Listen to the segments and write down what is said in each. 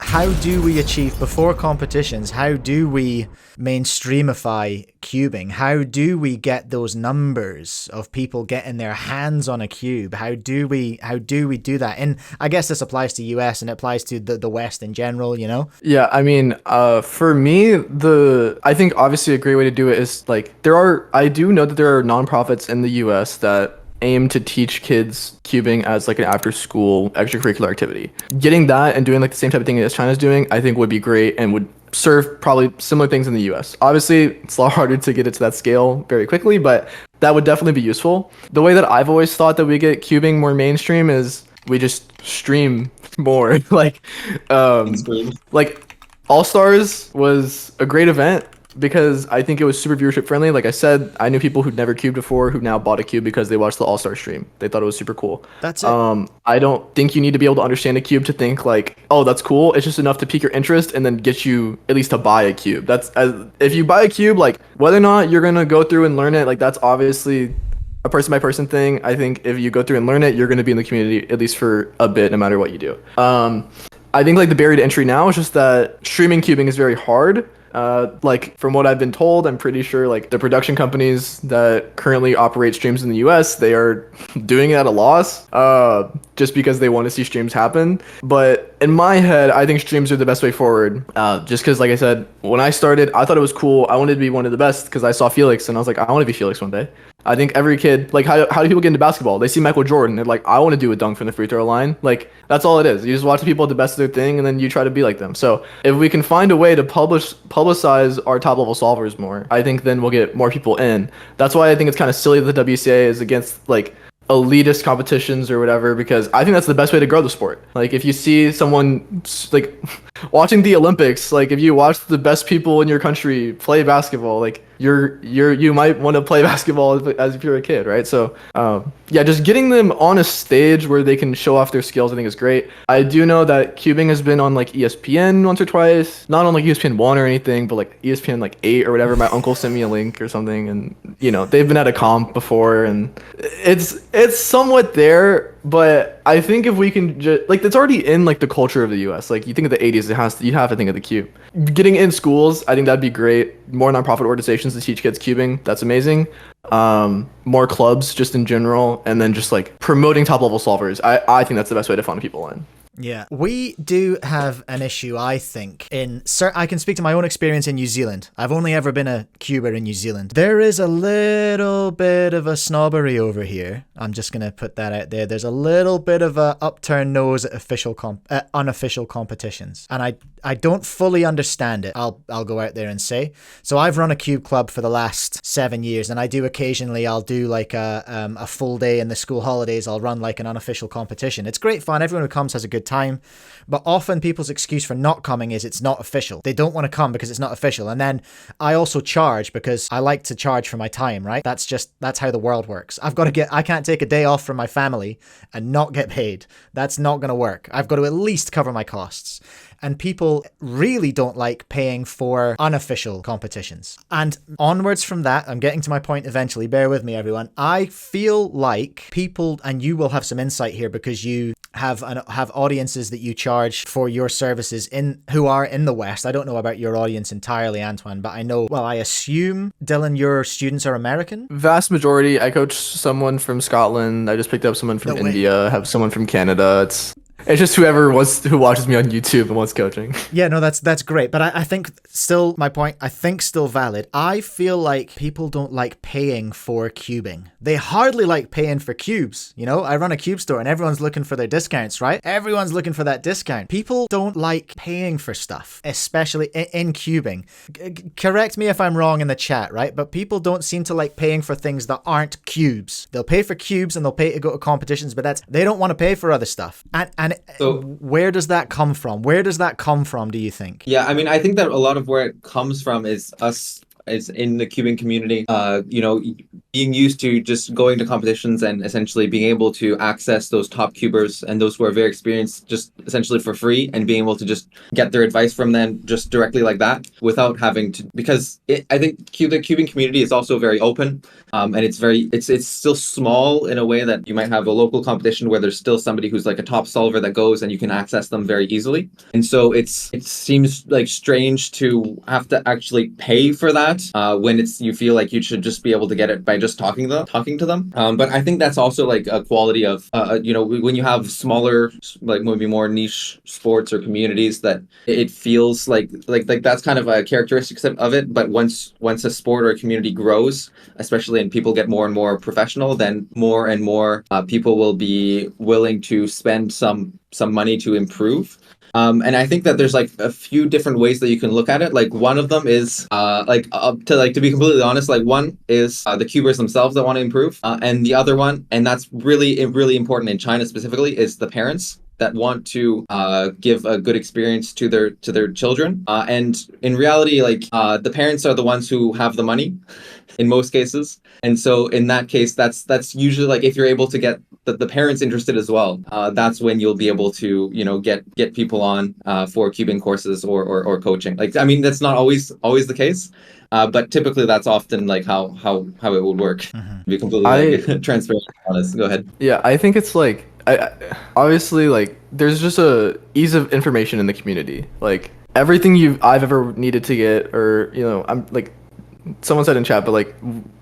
How do we achieve, before competitions, how do we mainstreamify cubing? How do we get those numbers of people getting their hands on a cube? How do we do that? And I guess this applies to US and it applies to the West in general, you know? Yeah, I mean, for me, I think obviously a great way to do it is like I do know that there are nonprofits in the US that aim to teach kids cubing as like an after school extracurricular activity. Getting that and doing like the same type of thing as China's doing, I think would be great and would serve probably similar things in the US. Obviously, it's a lot harder to get it to that scale very quickly, but that would definitely be useful. The way that I've always thought that we get cubing more mainstream is we just stream more. Like All Stars was a great event because I think it was super viewership friendly. Like I said, I knew people who'd never cubed before who now bought a cube because they watched the All Star stream. They thought it was super cool. That's it. I don't think you need to be able to understand a cube to think like, oh, that's cool. It's just enough to pique your interest and then get you at least to buy a cube. If you buy a cube, like whether or not you're gonna go through and learn it, like that's obviously a person by person thing. I think if you go through and learn it, you're gonna be in the community at least for a bit, no matter what you do. I think like the barrier to entry now is just that streaming cubing is very hard. Like from what I've been told, I'm pretty sure like the production companies that currently operate streams in the US, they are doing it at a loss, just because they want to see streams happen. But in my head, I think streams are the best way forward. Just because, like I said, when I started, I thought it was cool. I wanted to be one of the best because I saw Felix and I was like, I want to be Felix one day. I think every kid, like, how do people get into basketball? They see Michael Jordan, they're like, I want to do a dunk from the free throw line. Like, that's all it is. You just watch the people at the best of their thing, and then you try to be like them. So if we can find a way to publicize our top level solvers more, I think then we'll get more people in. That's why I think it's kind of silly that the WCA is against like elitist competitions or whatever, because I think that's the best way to grow the sport. Like if you see someone like watching the Olympics, like if you watch the best people in your country play basketball, like you might want to play basketball as if you're a kid, right? So yeah, just getting them on a stage where they can show off their skills, I think is great. I do know that cubing has been on like ESPN once or twice, not on like ESPN 1 or anything, but like ESPN like 8 or whatever. My uncle sent me a link or something, and you know they've been at a comp before, and it's somewhat there. But I think if we can just like, it's already in like the culture of the US. Like you think of the 80s, you have to think of the cube. Getting in schools, I think that'd be great. More nonprofit organizations to teach kids cubing, that's amazing. More clubs just in general, and then just like promoting top level solvers. I think that's the best way to funnel people in. Yeah, we do have an issue, I think, I can speak to my own experience in New Zealand. I've only ever been a cuber in New Zealand. There is a little bit of a snobbery over here. I'm just going to put that out there. There's a little bit of a upturned nose at unofficial competitions. And I don't fully understand it, I'll go out there and say. So I've run a cube club for the last 7 years, and I do occasionally, I'll do like a full day in the school holidays. I'll run like an unofficial competition. It's great fun. Everyone who comes has a good time, but often people's excuse for not coming is it's not official. They don't want to come because it's not official. And then I also charge because I like to charge for my time, right? That's how the world works. I can't take a day off from my family and not get paid. That's not going to work. I've got to at least cover my costs. And people really don't like paying for unofficial competitions. And onwards from that, I'm getting to my point eventually, bear with me everyone. I feel like people, and you will have some insight here because you have audiences that you charge for your services who are in the West. I don't know about your audience entirely, Antoine, but I assume, Dylan, your students are American? Vast majority. I coach someone from Scotland. I just picked up someone from India. Have someone from Canada. It's just who watches me on YouTube and wants coaching. Yeah, no, that's great. But I think still, my point, I think still valid. I feel like people don't like paying for cubing. They hardly like paying for cubes. You know, I run a cube store and everyone's looking for their discounts, right? Everyone's looking for that discount. People don't like paying for stuff, especially in cubing. Correct me if I'm wrong in the chat, right? But people don't seem to like paying for things that aren't cubes. They'll pay for cubes and they'll pay to go to competitions, but they don't want to pay for other stuff. And so where does that come from? Where does that come from, do you think? Yeah, I mean, I think that a lot of where it comes from is us is in the Cuban community. You know, being used to just going to competitions and essentially being able to access those top cubers and those who are very experienced just essentially for free, and being able to just get their advice from them just directly like that without having to, because I think the Cuban community is also very open, and it's still small in a way that you might have a local competition where there's still somebody who's like a top solver that goes and you can access them very easily. And so it seems like strange to have to actually pay for that when you feel like you should just be able to get it by just talking to them. But I think that's also like a quality of when you have smaller, like maybe more niche sports or communities, that it feels like that's kind of a characteristic of it. But once a sport or a community grows, especially, and people get more and more professional, then more and more people will be willing to spend some money to improve. And I think that there's like a few different ways that you can look at it. Like one of them is to be completely honest, like one is the cubers themselves that want to improve, and the other one, and that's really important in China specifically, is the parents that want to give a good experience to their children. And in reality, like the parents are the ones who have the money in most cases. And so in that case, that's usually like, if you're able to get the parents interested as well, that's when you'll be able to, get people on for cubing courses or coaching. Like, I mean, that's not always the case. But typically that's often like how it would work. To be completely transparent and honest. Go ahead. Yeah, I think it's like, I obviously, like, there's just a ease of information in the community. Like everything I've ever needed to get, or I'm like, someone said in chat, but like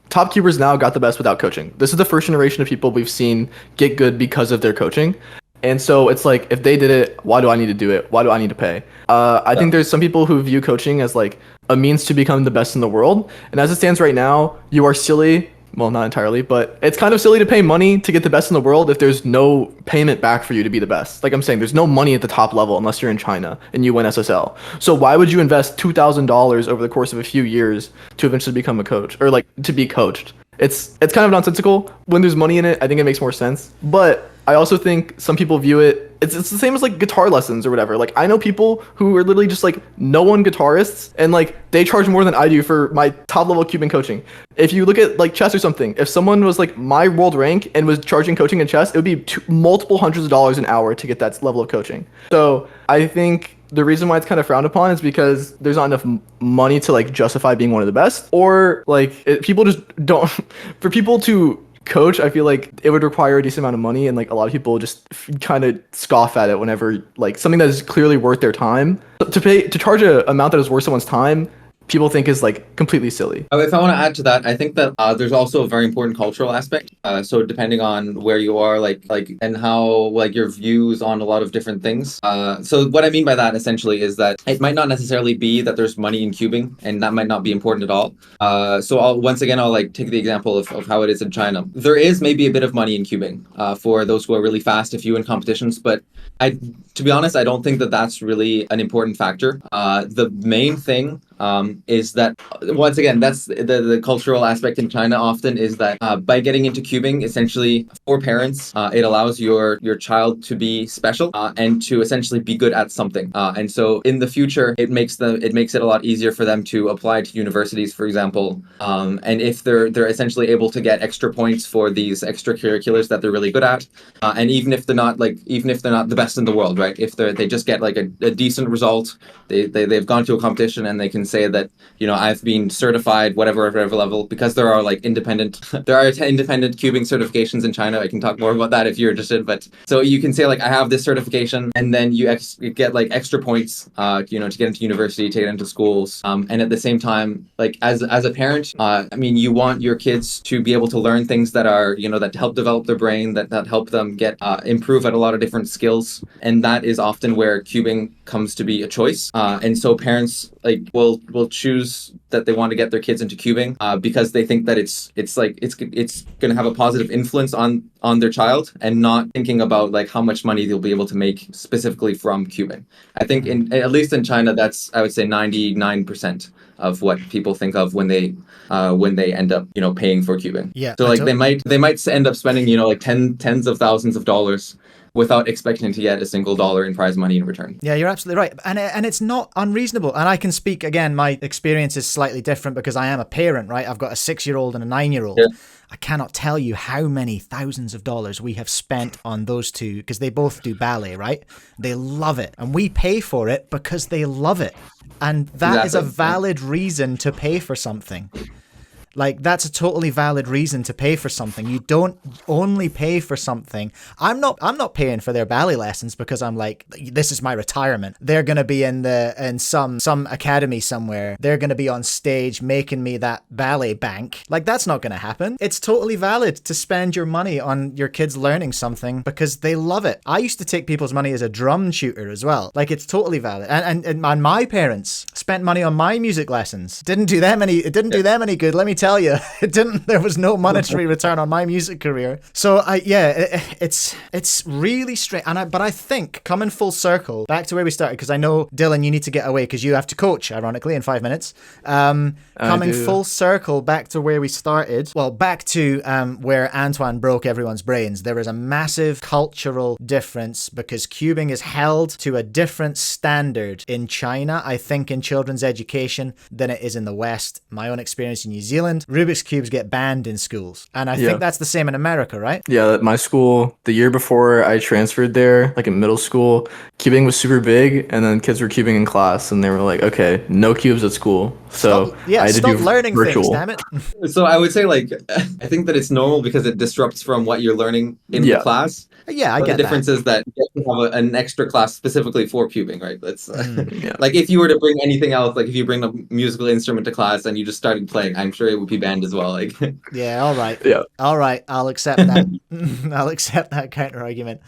top cubers now got the best without coaching. This is the first generation of people we've seen get good because of their coaching. And so it's like, if they did it, why do I need to do it? Why do I need to pay? I think there's some people who view coaching as like a means to become the best in the world. And as it stands right now, you are silly. Well, not entirely, but it's kind of silly to pay money to get the best in the world if there's no payment back for you to be the best. Like I'm saying, there's no money at the top level unless you're in China and you win SSL. So why would you invest $2,000 over the course of a few years to eventually become a coach, or like to be coached? It's kind of nonsensical. When there's money in it, I think it makes more sense. But I also think some people view it's the same as like guitar lessons or whatever. Like I know people who are literally just like no-one guitarists, and like they charge more than I do for my top level Cuban coaching. If you look at like chess or something, if someone was like my world rank and was charging coaching in chess, it would be multiple hundreds of dollars an hour to get that level of coaching. So I think the reason why it's kind of frowned upon is because there's not enough money to like justify being one of the best, or like people just don't. For people to coach, I feel like it would require a decent amount of money, and like a lot of people just kind of scoff at it whenever like something that is clearly worth their time. To charge an amount that is worth someone's time, people think is like completely silly. If I want to add to that, I think that there's also a very important cultural aspect. So depending on where you are, like and how like your views on a lot of different things. So what I mean by that essentially is that it might not necessarily be that there's money in cubing, and that might not be important at all. So I'll like take the example of how it is in China. There is maybe a bit of money in cubing for those who are really fast if you win competitions, but to be honest, I don't think that that's really an important factor. The main thing is that, once again, that's the cultural aspect in China often, is that by getting into cubing, essentially for parents, it allows your child to be special and to essentially be good at something. And so in the future, it makes it a lot easier for them to apply to universities, for example. And if they're essentially able to get extra points for these extracurriculars that they're really good at, and even if they're not the best in the world, right? If they just get like a decent result, they've gone to a competition and they can say that, I've been certified whatever level, because there are independent cubing certifications in China. I can talk more about that if you're interested, but so you can say like, I have this certification, and then you get like extra points to get into university, to get into schools, and at the same time, like as a parent, I mean, you want your kids to be able to learn things that are that help develop their brain, that help them get improve at a lot of different skills, and that is often where cubing comes to be a choice. And so parents will choose that they want to get their kids into cubing because they think that it's going to have a positive influence on their child, and not thinking about like how much money they'll be able to make specifically from cubing. I think at least in China, that's, I would say, 99% of what people think of when they end up paying for cubing. Yeah. So like they might end up spending like tens of thousands of dollars without expecting to get a single dollar in prize money in return. Yeah, you're absolutely right. And it's not unreasonable. And I can speak, again, my experience is slightly different because I am a parent, right? I've got a 6-year-old and a 9-year-old. Yeah. I cannot tell you how many thousands of dollars we have spent on those two because they both do ballet, right? They love it. And we pay for it because they love it. And that is a valid reason to pay for something. Like, that's a totally valid reason to pay for something. You don't only pay for something. I'm not paying for their ballet lessons because I'm like, this is my retirement. They're going to be in some academy somewhere. They're going to be on stage making me that ballet bank. Like, that's not going to happen. It's totally valid to spend your money on your kids learning something because they love it. I used to take people's money as a drum tutor as well. Like, it's totally valid. And my parents spent money on my music lessons. It didn't do them any good. Let me tell you, it didn't. There was no monetary return on my music career. So it's really strange. But I think coming full circle back to where we started, because I know Dylan, you need to get away because you have to coach, ironically, in 5 minutes. Coming full circle back to where we started. Well, back to where Antoine broke everyone's brains. There is a massive cultural difference because cubing is held to a different standard in China, I think, in children's education than it is in the West. My own experience in New Zealand, Rubik's Cubes get banned in schools. And I think that's the same in America, right? Yeah, my school, the year before I transferred there, like in middle school, cubing was super big, and then kids were cubing in class, and they were like, okay, no cubes at school. So I had to do learning virtual. Things, damn it. So I would say, like, I think that it's normal because it disrupts from what you're learning in the class. Yeah, I get that. The difference is that you have to have an extra class specifically for cubing, right? That's Yeah. like if you were to bring anything else, like if you bring a musical instrument to class and you just started playing, I'm sure it would be banned as well. Like, yeah, all right. Yeah. All right, I'll accept that. I'll accept that counter argument.